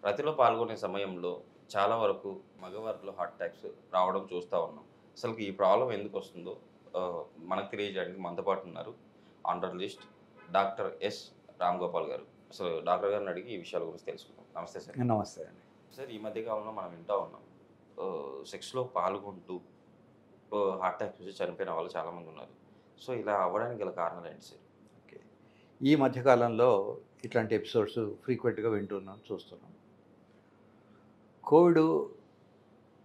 రతిలో పాల్గొనే సమయంలో చాలా వరకు మగవారిలో హార్ట్ అటాక్స్ రావడం చూస్తూ ఉన్నాం. అసలుకి ఈ ప్రాబ్లమ్ ఎందుకొస్తుందో ఆహ్, మనకు తెలియజేయడానికి మనతో పాటు ఉన్నారు. Andrologist doctor yes. Ram Gopal గారు. అసలు డాక్టర్ గారిని అడిగి ఈ విషయాల గురించి తెలుసుకుందాం. నమస్తే సార్. నమస్తే అండి. సార్ ఈ మధ్య కాలంలో మనం వింటా ఉన్నాం. సెక్స్‌లో పాల్గొంటూ హార్ట్ అటాక్స్ వచ్చి చనిపోయిన వాళ్ళు చాలామంది ఉన్నారు. సో, ఇలా అవ్వడానికి గల కారణాలేంటి సార్? ఓకే. ఈ మధ్య కాలంలో ఇట్లాంటి ఎపిసోడ్స్ ఫ్రీక్వెంట్‌గా వింటున్నాం, చూస్తున్నాం. కోవిడ్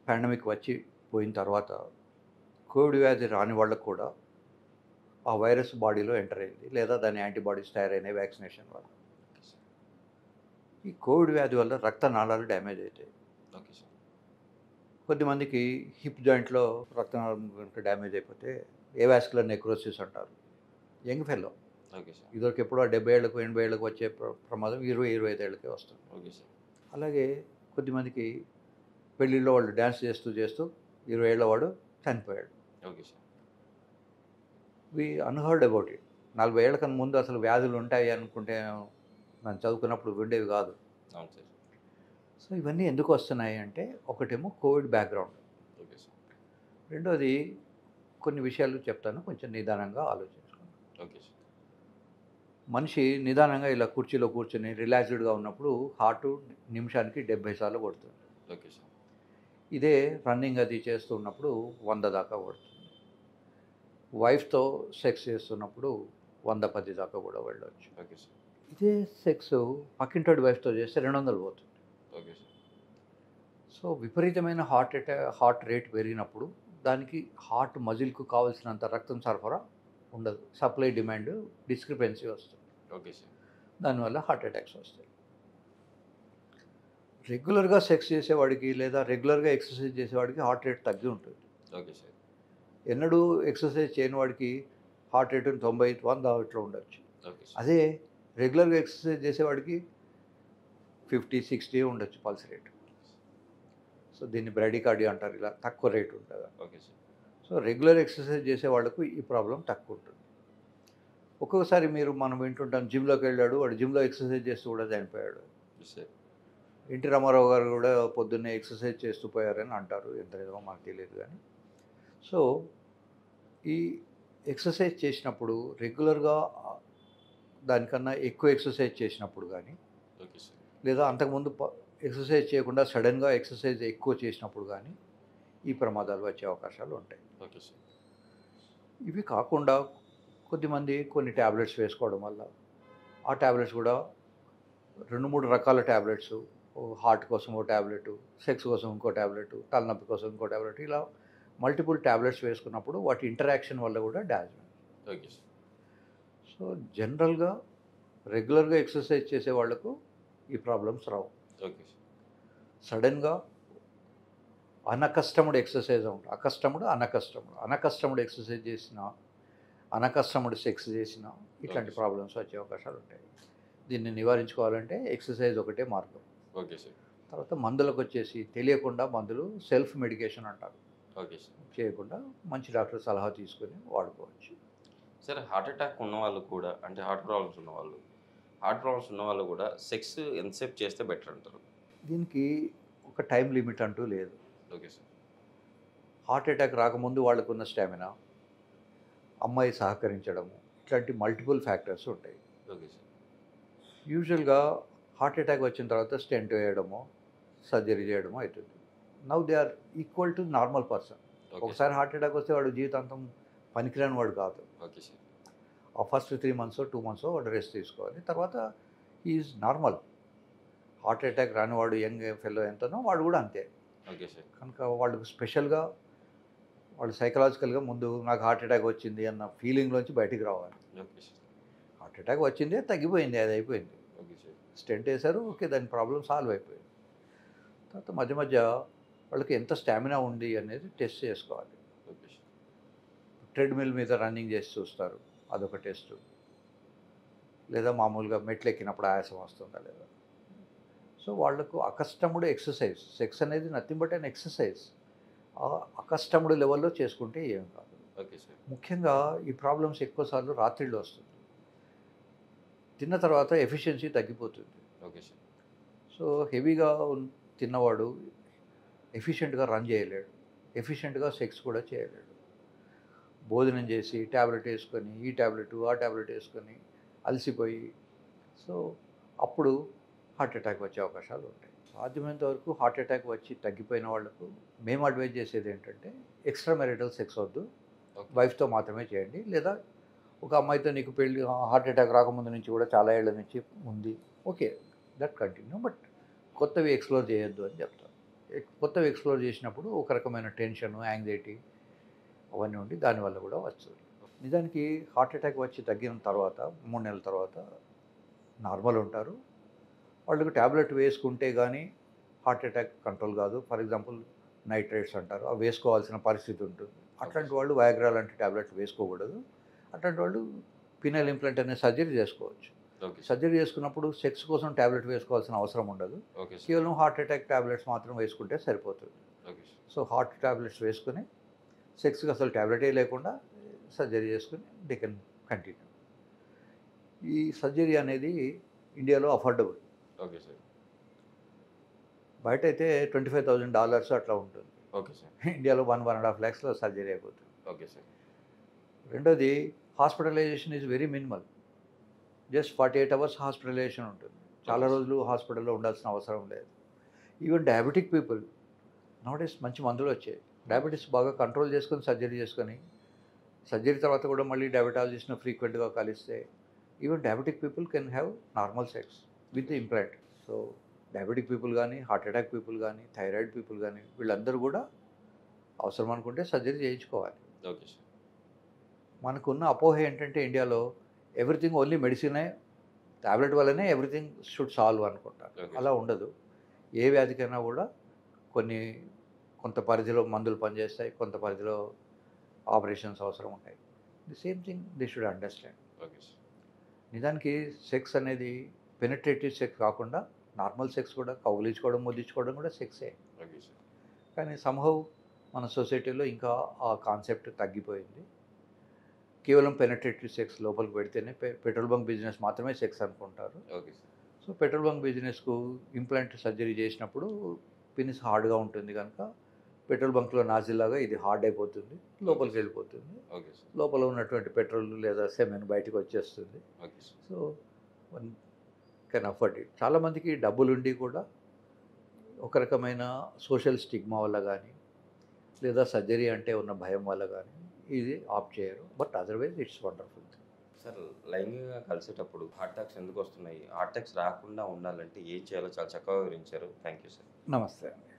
పాండమిక్ వచ్చి పోయిన తర్వాత కోవిడ్ వ్యాధి రాని వాళ్ళకు కూడా ఆ వైరస్ బాడీలో ఎంటర్ అయింది, లేదా దాని యాంటీబాడీస్ తయారైనాయి వ్యాక్సినేషన్ వల్ల. Okay sir. ఈ కోవిడ్ వ్యాధి వల్ల రక్తనాళాలు డ్యామేజ్ అవుతాయి. Okay sir. కొద్దిమందికి హిప్ జాయింట్లో రక్తనాళం కనుక డ్యామేజ్ అయిపోతే ఏవాస్కులర్ నెక్రోసిస్ అంటారు. Young fellow okay sir. ఇదివరకు ఎప్పుడో 70 ఏళ్ళకు 80 ఏళ్ళకు వచ్చే ప్రమాదం 20-25 ఏళ్ళకే వస్తుంది. Okay sir. అలాగే కొద్దిమందికి పెళ్ళిళ్ళలో వాళ్ళు డ్యాన్స్ చేస్తూ చేస్తూ 20 ఏళ్ళ వాడు చనిపోయాడు. Okay sir. Unheard about it. 40 ఏళ్ళ కన్నా ముందు అసలు వ్యాధులు ఉంటాయి అనుకుంటే మనం చదువుకున్నప్పుడు ఉండేవి కాదు. అవును సార్. సో ఇవన్నీ ఎందుకు వస్తున్నాయి అంటే, ఒకటేమో కోవిడ్ బ్యాక్గ్రౌండ్, ఓకే సార్. రెండోది కొన్ని విషయాలు చెప్తాను, కొంచెం నిదానంగా ఆలోచించుకోండి. Okay sir. మనిషి నిదానంగా ఇలా కుర్చీలో కూర్చొని రిలాక్స్డ్గా ఉన్నప్పుడు హార్ట్ నిమిషానికి 70 సార్లు కొడుతుంది. Okay sir. ఇదే రన్నింగ్ అది చేస్తూ ఉన్నప్పుడు 100 దాకా కొడుతుంది. వైఫ్తో సెక్స్ చేస్తున్నప్పుడు 110 దాకా కూడా వెళ్ళవచ్చు. Okay sir. ఇదే సెక్స్ పక్కింటోడి వైఫ్తో చేస్తే 200 పోతుంది. Okay sir. సో విపరీతమైన హార్ట్ రేట్ పెరిగినప్పుడు దానికి హార్ట్ మజిల్కు కావాల్సినంత రక్తం సరఫరా ఉండదు. సప్లై డిమాండ్ డిస్క్రిపెన్సీ వస్తుంది. Okay sir. దానివల్ల హార్ట్ అటాక్స్ వస్తాయి. రెగ్యులర్గా సెక్స్ చేసేవాడికి లేదా రెగ్యులర్గా ఎక్సర్సైజ్ చేసేవాడికి హార్ట్ రేట్ తగ్గి ఉంటుంది. Okay sir. ఎన్నడూ ఎక్సర్సైజ్ చేయని వాడికి హార్ట్ రేట్ 90, 100 ఇట్లా ఉండొచ్చు. Okay sir. అదే రెగ్యులర్గా ఎక్సర్సైజ్ చేసేవాడికి 50, 60 ఉండొచ్చు పల్స్ రేట్. సో దీన్ని బ్రాడికార్డియా అంటారు. ఇలా తక్కువ రేట్ ఉంటుంది. Okay sir. So regular exercise చేసే వాళ్ళకు ఈ ప్రాబ్లం తక్కువ ఉంటుంది. ఒక్కొక్కసారి మనం వింటుంటాం, జిమ్లోకి వెళ్ళాడు, వాడు జిమ్లో ఎక్సర్సైజ్ చేస్తూ కూడా చనిపోయాడు. సార్. ఎన్టీ రామారావు గారు కూడా పొద్దున్నే ఎక్సర్సైజ్ చేస్తూ పోయారని అంటారు. ఎంత నిజమో మాకు తెలియదు కానీ. సో ఈ ఎక్సర్సైజ్ చేసినప్పుడు రెగ్యులర్గా దానికన్నా ఎక్కువ ఎక్సర్సైజ్ చేసినప్పుడు కానీ, ఓకే సార్. లేదా అంతకుముందు ఎక్సర్సైజ్ చేయకుండా సడన్గా ఎక్సర్సైజ్ ఎక్కువ చేసినప్పుడు కానీ ఈ ప్రమాదాలు వచ్చే అవకాశాలు ఉంటాయి. Okay sir. ఇవి కాకుండా కొద్దిమంది కొన్ని ట్యాబ్లెట్స్ వేసుకోవడం వల్ల, ఆ ట్యాబ్లెట్స్ కూడా 2-3 రకాల ట్యాబ్లెట్స్, హార్ట్ కోసం ఓ ట్యాబ్లెట్, సెక్స్ కోసం ఇంకో ట్యాబ్లెట్, తలనొప్పి కోసం ఇంకో ట్యాబ్లెట్, ఇలా మల్టిపుల్ ట్యాబ్లెట్స్ వేసుకున్నప్పుడు వాటి ఇంటరాక్షన్ వల్ల కూడా డ్యామేజ్. Okay sir. సో జనరల్గా రెగ్యులర్గా ఎక్సర్సైజ్ చేసే వాళ్ళకు ఈ ప్రాబ్లమ్స్ రావు. Okay sir. సడన్గా అన్‌కస్టమ్డ్ ఎక్సర్సైజ్ ఉంటుంది. అన్‌కస్టమ్డ్ ఎక్సర్సైజ్ చేసిన, అన్‌కస్టమ్డ్ సెక్స్ చేసిన ఇట్లాంటి ప్రాబ్లమ్స్ వచ్చే అవకాశాలు ఉంటాయి. దీన్ని నివారించుకోవాలంటే ఎక్సర్సైజ్ ఒకటే మార్గం. Okay sir. తర్వాత మందులకు వచ్చేసి తెలియకుండా మందులు సెల్ఫ్ మెడికేషన్ అంటారు. Okay sir. చేయకుండా మంచి డాక్టర్ సలహా తీసుకొని వాడుకోవచ్చు. సరే, హార్ట్ అటాక్ ఉన్నవాళ్ళు కూడా అంటే హార్ట్ ప్రాబ్లమ్స్ ఉన్నవాళ్ళు కూడా సెక్స్ ఎంతసేపు చేస్తే బెటర్ అంటారు? దీనికి ఒక టైం లిమిట్ అంటూ లేదు. Okay sir. హార్ట్ అటాక్ రాకముందు వాళ్ళకున్న స్టామినా, అమ్మాయి సహకరించడము, ఇట్లాంటి మల్టిపుల్ ఫ్యాక్టర్స్ ఉంటాయి. Okay sir. యూజువల్గా హార్ట్ అటాక్ వచ్చిన తర్వాత స్టెంట్ వేయడమో సర్జరీ చేయడమో అవుతుంది. Now they are equal to normal person. ఒకసారి హార్ట్ అటాక్ వస్తే వాడు జీవితాంతం పనికిరాని వాడు కాదు. Okay sir. ఆ ఫస్ట్ 3 months 2 months వాడు రెస్ట్ తీసుకోవాలి. తర్వాత ఈజ్ నార్మల్. హార్ట్ అటాక్ రానివాడు యంగ్ ఫెలో ఎంతనో వాడు కూడా అంతే. Okay sir. కనుక వాళ్ళకు స్పెషల్గా వాళ్ళు సైకలాజికల్గా ముందు నాకు హార్ట్ అటాక్ వచ్చింది అన్న ఫీలింగ్లోంచి బయటికి రావాలి. Okay sir. హార్ట్ అటాక్ వచ్చింది, తగ్గిపోయింది, అది అయిపోయింది. Okay sir. స్టెంట్ వేశారు, ఓకే, దాని ప్రాబ్లం సాల్వ్ అయిపోయింది. తర్వాత మధ్య మధ్య వాళ్ళకి ఎంత స్టామినా ఉంది అనేది టెస్ట్ చేసుకోవాలి. Okay sir. ట్రెడ్మిల్ మీద రన్నింగ్ చేసి చూస్తారు, అదొక టెస్ట్. లేదా మామూలుగా మెట్లు ఎక్కినప్పుడు ఆయాసం వస్తుందా లేదా. సో వాళ్లకు అకస్టమ్డ్ ఎక్సర్సైజ్, సెక్స్ అనేది nothing but an exercise, accustomed లెవెల్లో చేసుకుంటే ఏం కాదు. Okay sir. ముఖ్యంగా ఈ ప్రాబ్లమ్స్ ఎక్కువసార్లు రాత్రిళ్ళు వస్తుంది. తిన్న తర్వాత ఎఫిషియన్సీ తగ్గిపోతుంది. Okay sir. సో హెవీగా తిన్నవాడు ఎఫిషియెంట్గా రన్ చేయలేడు, ఎఫిషియెంట్గా సెక్స్ కూడా చేయలేడు. భోజనం చేసి ట్యాబ్లెట్ వేసుకొని ఈ ట్యాబ్లెట్ ఆ ట్యాబ్లెట్ వేసుకొని అలసిపోయి, సో అప్పుడు హార్ట్ అటాక్ వచ్చే అవకాశాలు ఉంటాయి. సాధ్యమైనంత వరకు హార్ట్ అటాక్ వచ్చి తగ్గిపోయిన వాళ్ళకు మేము అడ్వైజ్ చేసేది ఏంటంటే ఎక్స్ట్రా మ్యారిటల్ సెక్స్ వద్దు, వైఫ్తో మాత్రమే చేయండి. లేదా ఒక అమ్మాయితో నీకు పెళ్ళి హార్ట్ అటాక్ రాకముందు నుంచి కూడా చాలా ఏళ్ళ నుంచి ఉంది, ఓకే, దట్ కంటిన్యూ, బట్ కొత్తవి ఎక్స్ప్లోర్ చేయొద్దు అని చెప్తాను. కొత్తవి ఎక్స్ప్లోర్ చేసినప్పుడు ఒక రకమైన టెన్షన్, యాంగ్జైటీ అవన్నీ ఉండి దానివల్ల కూడా వస్తుంది. నిజానికి హార్ట్ అటాక్ వచ్చి తగ్గిన తర్వాత 3 నెలల తర్వాత నార్మల్ ఉంటారు. వాళ్ళకి ట్యాబ్లెట్ వేసుకుంటే కానీ హార్ట్ అటాక్ కంట్రోల్ కాదు. ఫర్ ఎగ్జాంపుల్ నైట్రేట్స్ అంటారు, అవి వేసుకోవాల్సిన పరిస్థితి ఉంటుంది. అట్లాంటి వాళ్ళు వయాగ్రా లాంటి ట్యాబ్లెట్ వేసుకోకూడదు. అట్లాంటి వాళ్ళు పినల్ ఇంప్లాంట్ అనే సర్జరీ చేసుకోవచ్చు. సర్జరీ చేసుకున్నప్పుడు సెక్స్ కోసం ట్యాబ్లెట్ వేసుకోవాల్సిన అవసరం ఉండదు. కేవలం హార్ట్ అటాక్ ట్యాబ్లెట్స్ మాత్రం వేసుకుంటే సరిపోతుంది. సో హార్ట్ ట్యాబ్లెట్స్ వేసుకుని సెక్స్కి అసలు ట్యాబ్లెటే లేకుండా సర్జరీ చేసుకుని దే కెన్ కంటిన్యూ. ఈ సర్జరీ అనేది ఇండియాలో అఫోర్డబుల్. Okay sir. బయట అయితే $25,000 అట్లా ఉంటుంది. Okay sir. ఇండియాలో 1.5 lakhsలో సర్జరీ అయిపోతుంది. Okay sir. రెండోది hospitalisation is very minimal. Just 48 hours hospitalisation ఉంటుంది. చాలా రోజులు హాస్పిటల్లో ఉండాల్సిన అవసరం లేదు. ఈవెన్ డయాబెటిక్ పీపుల్ నౌడేస్ మంచి మందులు వచ్చాయి. డయాబెటీస్ బాగా కంట్రోల్ చేసుకొని సర్జరీ చేసుకొని, సర్జరీ తర్వాత కూడా మళ్ళీ డయాబెటాలజిస్ట్ను ఫ్రీక్వెంట్గా కలిస్తే even diabetic people can have normal sex with implant. So diabetic people కానీ, హార్ట్ అటాక్ పీపుల్ కానీ, థైరాయిడ్ పీపుల్ కానీ వీళ్ళందరూ కూడా అవసరం అనుకుంటే సర్జరీ చేయించుకోవాలి. Okay sir. మనకున్న అపోహ ఏంటంటే ఇండియాలో ఎవ్రీథింగ్ ఓన్లీ మెడిసినే, ట్యాబ్లెట్ వల్లనే ఎవ్రీథింగ్ షుడ్ సాల్వ్ అనుకుంటారు. అలా ఉండదు. ఏ వ్యాధికైనా కూడా కొంత పరిధిలో మందులు పనిచేస్తాయి, కొంత పరిధిలో ఆపరేషన్స్ అవసరం ఉంటాయి. The same thing they should understand. Okay sir. నిజానికి సెక్స్ అనేది పెనిట్రేటివ్ సెక్స్ కాకుండా నార్మల్ సెక్స్ కూడా, కౌగిలించుకోవడం ముద్దించుకోవడం కూడా సెక్సే. Okay sir. కానీ సమ్హౌ మన సొసైటీలో ఇంకా ఆ కాన్సెప్ట్ తగ్గిపోయింది. కేవలం పెనిట్రేటివ్ సెక్స్ లోపలికి పెడితేనే పెట్రోల్ బంక్ బిజినెస్ మాత్రమే సెక్స్ అనుకుంటారు. Okay sir. So petrol bunk బిజినెస్కు ఇంప్లాంట్ సర్జరీ చేసినప్పుడు పినిస్ హార్డ్గా ఉంటుంది కనుక పెట్రోల్ బంక్లో నాజిల్లాగా ఇది హార్డ్ అయిపోతుంది, లోపలికి వెళ్ళిపోతుంది. Okay sir. లోపల ఉన్నటువంటి పెట్రోల్ లేదా సెమెన్ బయటకు వచ్చేస్తుంది. Okay sir. So one can afford it. చాలామందికి డబ్బులుండి కూడా ఒక రకమైన సోషల్ స్టిగ్మా వల్ల కానీ, లేదా సర్జరీ అంటే ఉన్న భయం వల్ల కానీ ఇది ఆప్ట్ చేయరు. But otherwise it's wonderful. Sir, లైంగికంగా కలిసేటప్పుడు హార్ట్ అటాక్స్ ఎందుకు వస్తున్నాయి, హార్ట్ అటాక్స్ రాకుండా ఉండాలంటే ఏం చేయాలో చాలా చక్కగా వివరించారు. Thank you sir. నమస్తే అండి.